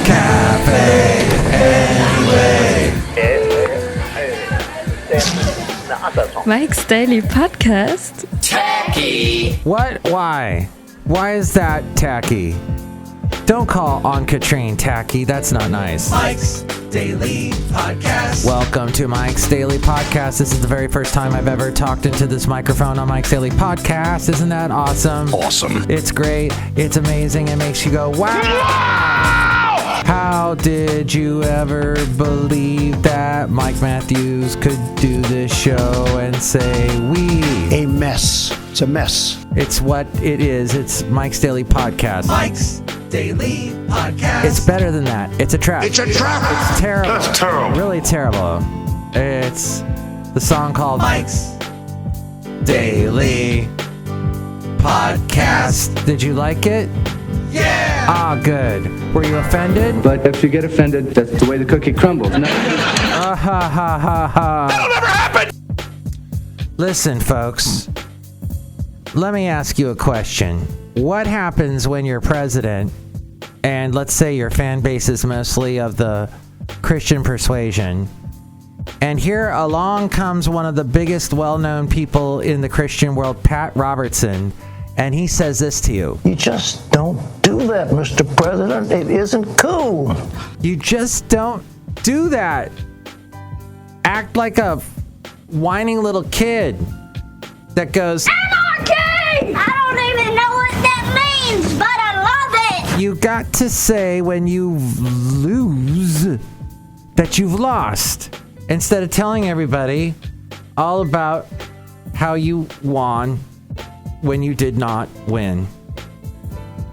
cafe anyway. Mike's Daily Podcast. Tacky. What? Why? Why is that tacky? Don't call Aunt Katrine tacky. That's not nice. Mike's Daily Podcast. Welcome to Mike's Daily Podcast. This is the very first time I've ever talked into this microphone on Mike's Daily Podcast. Isn't that awesome? Awesome. It's great. It's amazing. It makes you go, wow! How did you ever believe that Mike Matthews could do this show and say we? A mess. It's a mess. It's what it is. It's Mike's Daily Podcast. Mike's Daily Podcast. It's better than that. It's a trap. It's a trap. It's terrible. That's terrible. Really terrible. It's the song called Mike's Daily Podcast. Did you like it? Yeah. Ah, good. Were you offended? But if you get offended, that's the way the cookie crumbles. No. Ha ha ha ha. That'll never happen. Listen, folks. Let me ask you a question. What happens when you're president, and let's say your fan base is mostly of the Christian persuasion, and here along comes one of the biggest well-known people in the Christian world, Pat Robertson, and he says this to you. You just don't do that, Mr. President. It isn't cool. You just don't do that. Act like a whining little kid that goes, Anarchy! I don't even know what that means, but I love it! you got to say when you lose that you've lost, instead of telling everybody all about how you won when you did not win.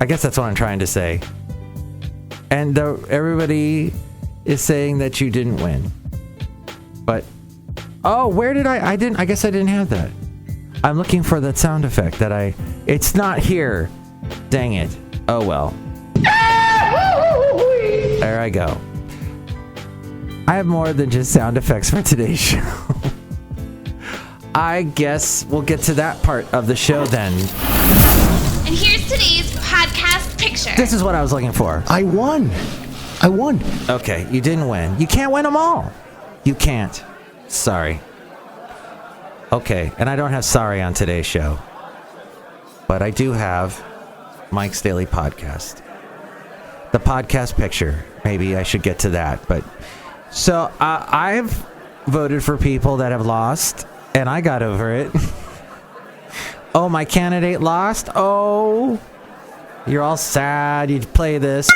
I guess that's what I'm trying to say. And everybody is saying that you didn't win. But, oh, where did I guess I didn't have that. I'm looking for that sound effect that it's not here. Dang it. Oh well. There I go. I have more than just sound effects for today's show. I guess we'll get to that part of the show then. And here's today's podcast picture. This is what I was looking for. I won. Okay, you didn't win. You can't win them all. You can't. Sorry. Okay, and I don't have sorry on today's show. But I do have Mike's Daily Podcast. The podcast picture. Maybe I should get to that. But so I've voted for people that have lost, and I got over it. Oh, my candidate lost? Oh, you're all sad. You play this.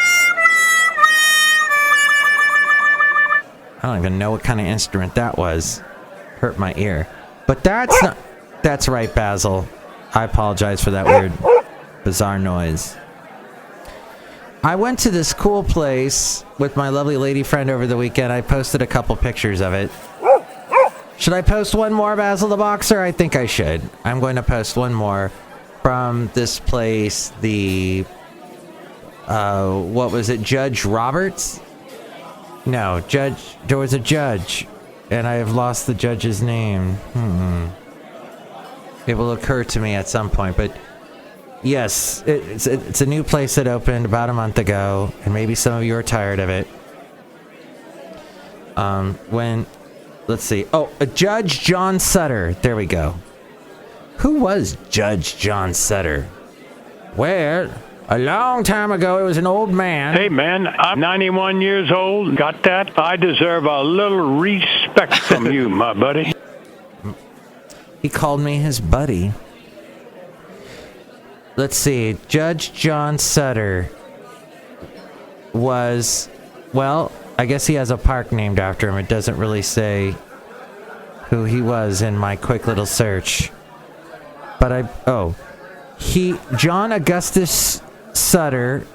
I don't even know what kind of instrument that was. Hurt my ear. But that's not... That's right, Basil. I apologize for that weird, bizarre noise. I went to this cool place with my lovely lady friend over the weekend. I posted a couple pictures of it. Should I post one more, Basil the Boxer? I think I should. I'm going to post one more from this place. The... what was it? Judge Roberts? No, Judge... There was a judge. And I have lost the judge's name. It will occur to me at some point, but... Yes, it's a new place that opened about a month ago, and maybe some of you are tired of it. Let's see. Oh, Judge John Sutter. There we go. Who was Judge John Sutter? Well, a long time ago, it was an old man. Hey, man, I'm 91 years old. Got that? I deserve a little respect from you, my buddy. He called me his buddy. Let's see. Judge John Sutter was, well, I guess he has a park named after him. It doesn't really say who he was in my quick little search. But John Augustus Sutter,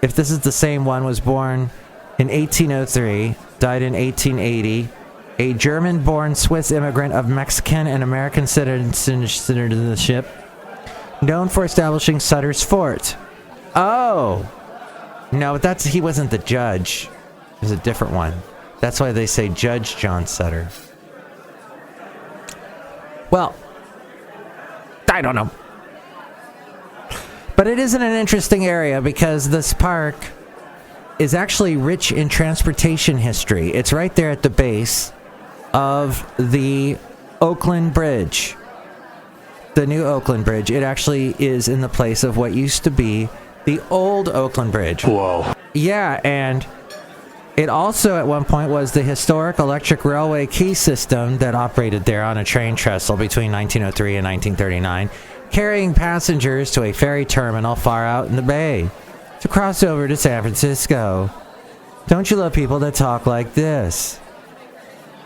if this is the same one, was born in 1803, died in 1880, a German-born Swiss immigrant of Mexican and American citizenship, known for establishing Sutter's Fort. Oh! No, he wasn't the judge. It was a different one. That's why they say Judge John Sutter. Well, I don't know. But it is in an interesting area because this park is actually rich in transportation history. It's right there at the base of the Oakland Bridge. The new Oakland Bridge. It actually is in the place of what used to be the old Oakland Bridge. Whoa. Yeah, and it also at one point was the historic electric railway key system that operated there on a train trestle between 1903 and 1939, carrying passengers to a ferry terminal far out in the bay to cross over to San Francisco. Don't you love people that talk like this?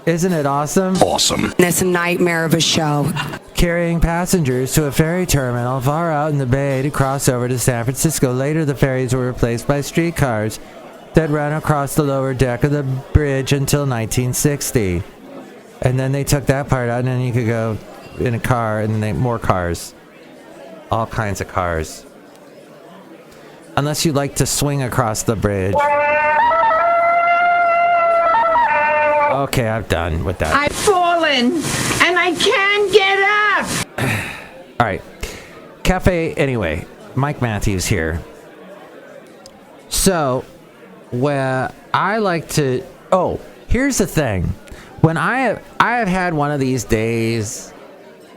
Isn't it awesome? Awesome. It's a nightmare of a show. Carrying passengers to a ferry terminal far out in the bay to cross over to San Francisco. Later, the ferries were replaced by streetcars that ran across the lower deck of the bridge until 1960. And then they took that part out, and then you could go in a car, and then more cars. All kinds of cars. Unless you like to swing across the bridge. Okay, I'm done with that. I've fallen, and I can't get up. All right. Cafe, anyway. Mike Matthews here. So, where I like to... Oh, here's the thing. When I have had one of these days,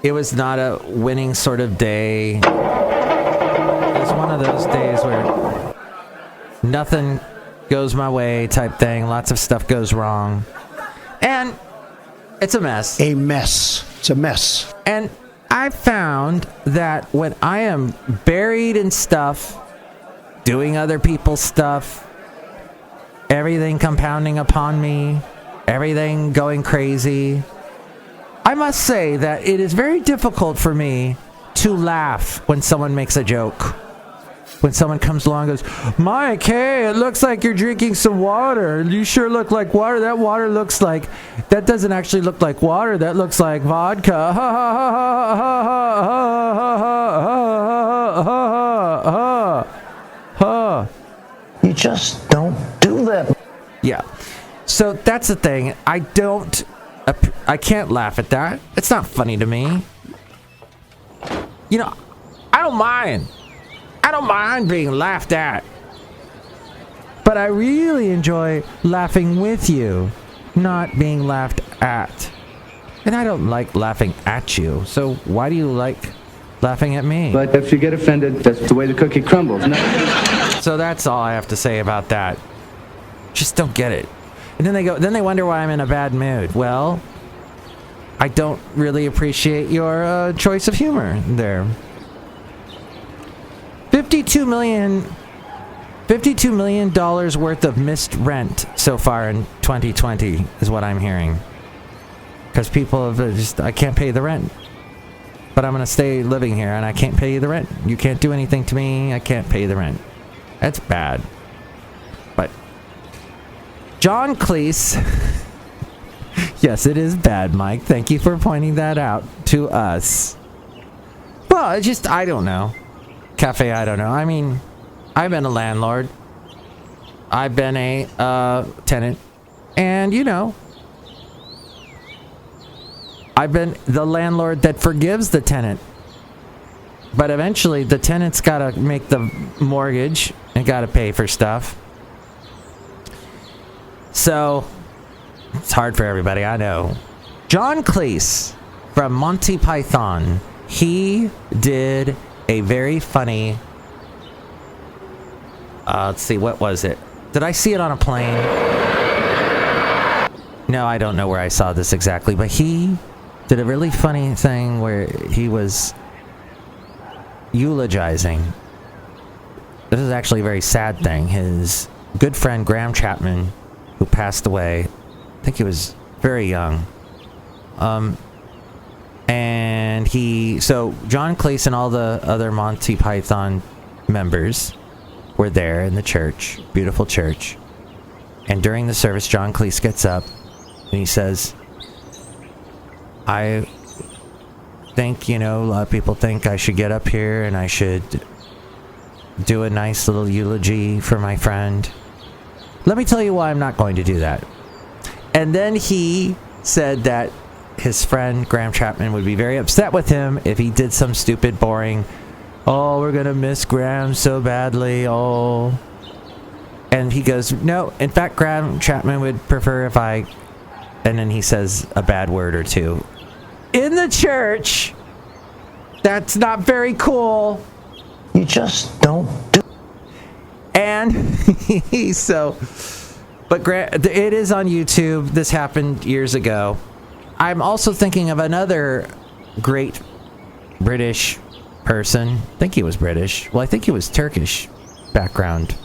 it was not a winning sort of day. It was one of those days where nothing goes my way type thing. Lots of stuff goes wrong. And it's a mess. A mess. It's a mess. And I found that when I am buried in stuff, doing other people's stuff, everything compounding upon me, everything going crazy, I must say that it is very difficult for me to laugh when someone makes a joke. When someone comes along and goes, Mike, hey, it looks like you're drinking some water. You sure look like water. That water looks like... That doesn't actually look like water. That looks like vodka. You just don't do that. Yeah. So that's the thing. I can't laugh at that. It's not funny to me. You know, I don't mind. I don't mind being laughed at. But I really enjoy laughing with you, not being laughed at. And I don't like laughing at you. So why do you like laughing at me? But if you get offended, that's the way the cookie crumbles. So that's all I have to say about that. Just don't get it. And then they wonder why I'm in a bad mood. Well, I don't really appreciate your choice of humor there. $52 million worth of missed rent so far in 2020 is what I'm hearing. Because people have I can't pay the rent. But I'm going to stay living here and I can't pay you the rent. You can't do anything to me. I can't pay the rent. That's bad. But John Cleese. Yes, it is bad, Mike. Thank you for pointing that out to us. Well, it's just, I don't know. Cafe, I don't know. I mean, I've been a landlord. I've been a tenant. And, you know, I've been the landlord that forgives the tenant. But eventually, the tenant's got to make the mortgage and got to pay for stuff. So, it's hard for everybody, I know. John Cleese from Monty Python. He did a very funny... let's see, what was it? Did I see it on a plane? No, I don't know where I saw this exactly, but he did a really funny thing where he was eulogizing. This is actually a very sad thing. His good friend Graham Chapman, who passed away, I think he was very young. And so John Cleese and all the other Monty Python members were there in the church, beautiful church. And during the service, John Cleese gets up and he says, I think, you know, a lot of people think I should get up here and I should do a nice little eulogy for my friend. Let me tell you why I'm not going to do that. And then he said that his friend Graham Chapman would be very upset with him if he did some stupid, boring, oh, we're going to miss Graham so badly, oh. And he goes, no, in fact, Graham Chapman would prefer if I... And then he says a bad word or two. In the church! That's not very cool. You just don't do. And so... But it is on YouTube. This happened years ago. I'm also thinking of another great British person. I think he was British. Well, I think he was Turkish background.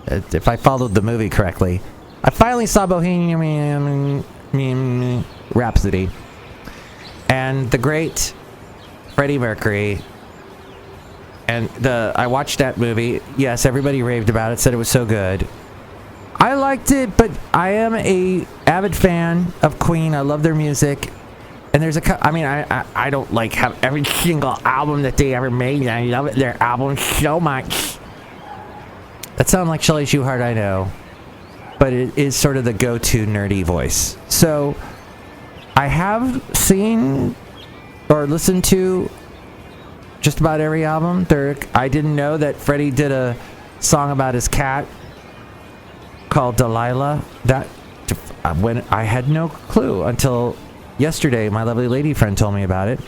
If I followed the movie correctly. I finally saw Bohemian Rhapsody. And the great Freddie Mercury. And I watched that movie. Yes, everybody raved about it, said it was so good. I liked it, but I am a avid fan of Queen. I love their music. And there's I don't like have every single album that they ever made. I love their albums so much. That sounds like Chely Shoehart, I know. But it is sort of the go-to nerdy voice. So, I have seen or listened to just about every album. I didn't know that Freddie did a song about his cat called Delilah. When I had no clue until yesterday, my lovely lady friend told me about it.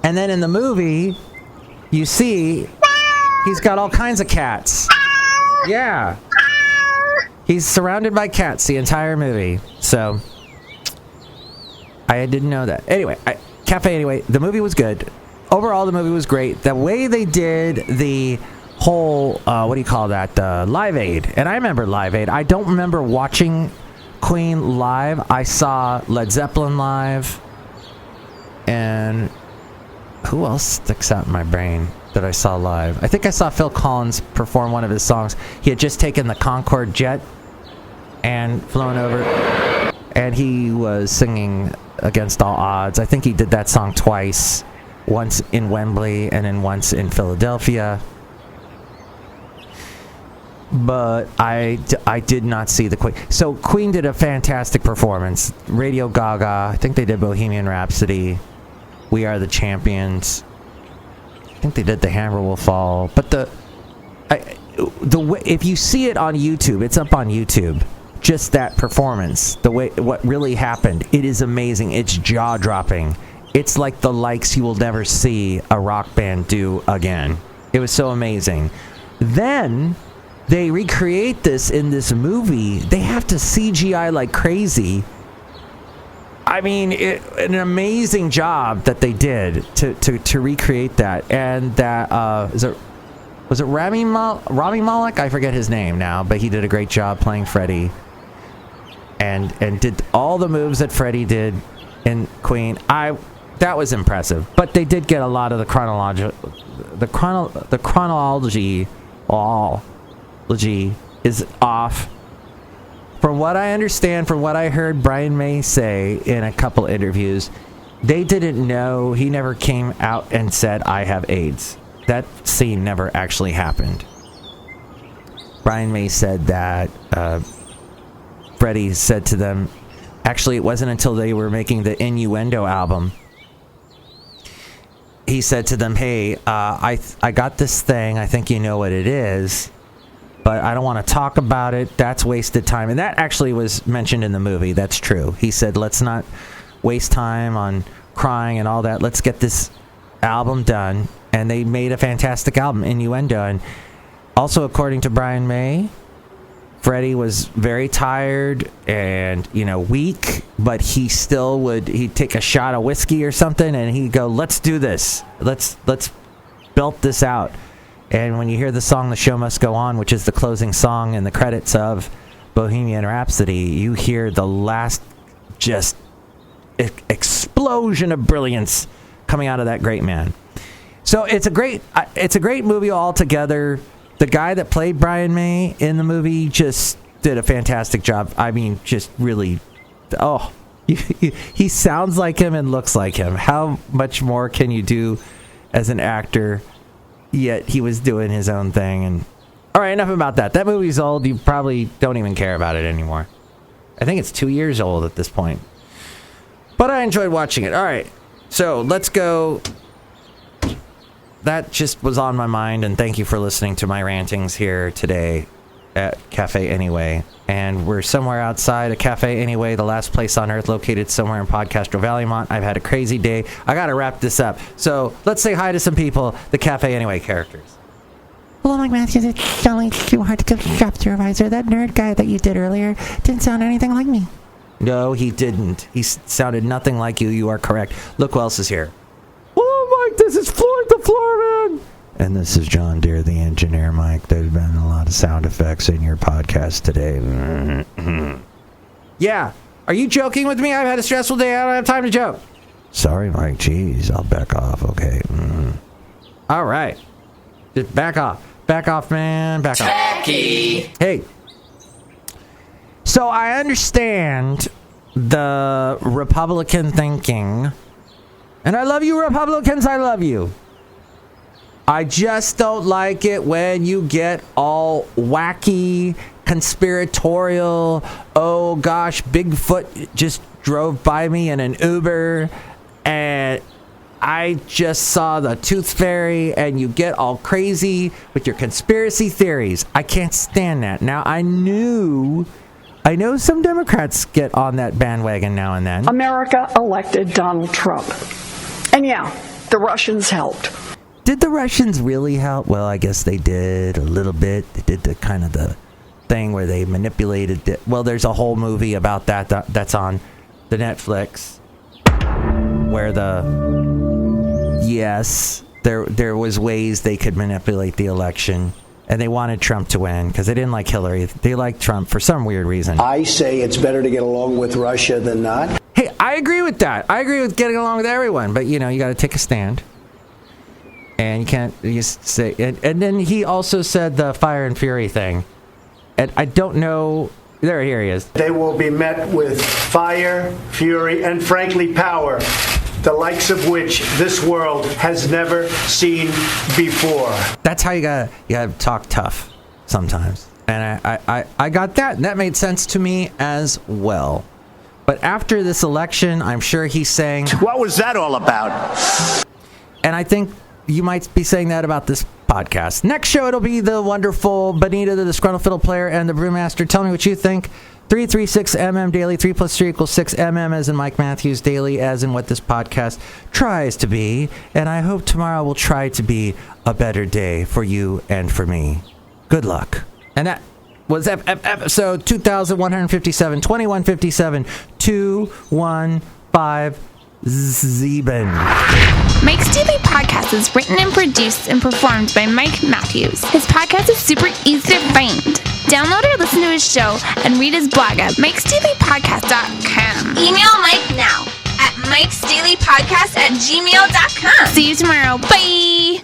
And then in the movie, you see he's got all kinds of cats. Yeah. He's surrounded by cats the entire movie. So, I didn't know that. Anyway, the movie was good. Overall, the movie was great. The way they did the whole, what do you call that? Live Aid. And I remember Live Aid. I don't remember watching Queen live. I saw Led Zeppelin live. And who else sticks out in my brain that I saw live? I think I saw Phil Collins perform one of his songs. He had just taken the Concorde jet and flown over, and he was singing Against All Odds. I think he did that song twice, once in Wembley and then once in Philadelphia. But I did not see the Queen. So Queen did a fantastic performance. Radio Gaga, I think they did Bohemian Rhapsody, We Are the Champions. I think they did The Hammer Will Fall. But the way, if you see it on YouTube, it's up on YouTube. Just that performance, what really happened, it is amazing. It's jaw-dropping. It's like the likes you will never see a rock band do again. It was so amazing. Then they recreate this in this movie. They have to CGI like crazy. I mean, an amazing job that they did to recreate that. And that was it Rami Malek? I forget his name now, but he did a great job playing Freddie. And did all the moves that Freddie did in Queen. That was impressive. But they did get a lot of the chronology is off. From what I understand, from what I heard Brian May say in a couple interviews, they didn't know. He never came out and said, I have AIDS. That scene never actually happened. Brian May said that Freddie said to them, actually, it wasn't until they were making the Innuendo album. He said to them, hey, I got this thing. I think you know what it is, but I don't want to talk about it. That's wasted time. And that actually was mentioned in the movie. That's true. He said, let's not waste time on crying and all that. Let's get this album done. And they made a fantastic album, Innuendo. And also, according to Brian May, Freddie was very tired and, weak, but he still he'd take a shot of whiskey or something and he'd go, let's do this. Let's belt this out. And when you hear the song The Show Must Go On, which is the closing song in the credits of Bohemian Rhapsody, you hear the last just explosion of brilliance coming out of that great man. So it's a great movie altogether. The guy that played Brian May in the movie just did a fantastic job. I mean, just really, he sounds like him and looks like him. How much more can you do as an actor? Yet he was doing his own thing. And all right, enough about that. That movie's old. You probably don't even care about it anymore. I think it's 2 years old at this point. But I enjoyed watching it. All right, so let's go. That just was on my mind, and thank you for listening to my rantings here today. at Cafe Anyway. And we're somewhere outside a Cafe Anyway, the last place on earth located somewhere in Podcastro Valleymont. I've had a crazy day. I got to wrap this up. So let's say hi to some people, the Cafe Anyway characters. Hello, Mike Matthews. It's Chely Shoehart, the shop supervisor. That nerd guy that you did earlier didn't sound anything like me. No, he didn't. He sounded nothing like you. You are correct. Look who else is here. Hello, Mike. This is Floyd the Floorman. And this is John Deere, the engineer, Mike. There's been a lot of sound effects in your podcast today. Yeah. Are you joking with me? I've had a stressful day. I don't have time to joke. Sorry, Mike. Jeez, I'll back off, okay? All right. Just back off. Back off, man. Back off. Tacky. Hey. So I understand the Republican thinking. And I love you, Republicans. I love you. I just don't like it when you get all wacky, conspiratorial. Oh gosh, Bigfoot just drove by me in an Uber and I just saw the Tooth Fairy, and you get all crazy with your conspiracy theories. I can't stand that. Now, I know some Democrats get on that bandwagon now and then. America elected Donald Trump. And yeah, the Russians helped. Did the Russians really help? Well, I guess they did a little bit. They did the kind of the thing where they manipulated it. Well, there's a whole movie about that's on the Netflix where there was ways they could manipulate the election, and they wanted Trump to win because they didn't like Hillary. They liked Trump for some weird reason. I say it's better to get along with Russia than not. Hey, I agree with that. I agree with getting along with everyone, but you got to take a stand. And you can't just say... And then he also said the fire and fury thing. And I don't know... Here he is. They will be met with fire, fury, and frankly power, the likes of which this world has never seen before. That's how you gotta talk tough sometimes. And I got that, and that made sense to me as well. But after this election, I'm sure he's saying... What was that all about? And I think... you might be saying that about this podcast. Next show, it'll be the wonderful Benita, the Disgruntled Fiddle Player, and the Brewmaster. Tell me what you think. 336mm daily. 3 + 3 = 6. MM as in Mike Matthews. Daily as in what this podcast tries to be. And I hope tomorrow will try to be a better day for you and for me. Good luck. And that was episode 2157. 2157. 215. Zeben. Mike's Daily Podcast is written and produced and performed by Mike Matthews. His podcast is super easy to find. Download or listen to his show and read his blog at mikesdailypodcast.com. Email Mike now at mikesdailypodcast@gmail.com. See you tomorrow. Bye!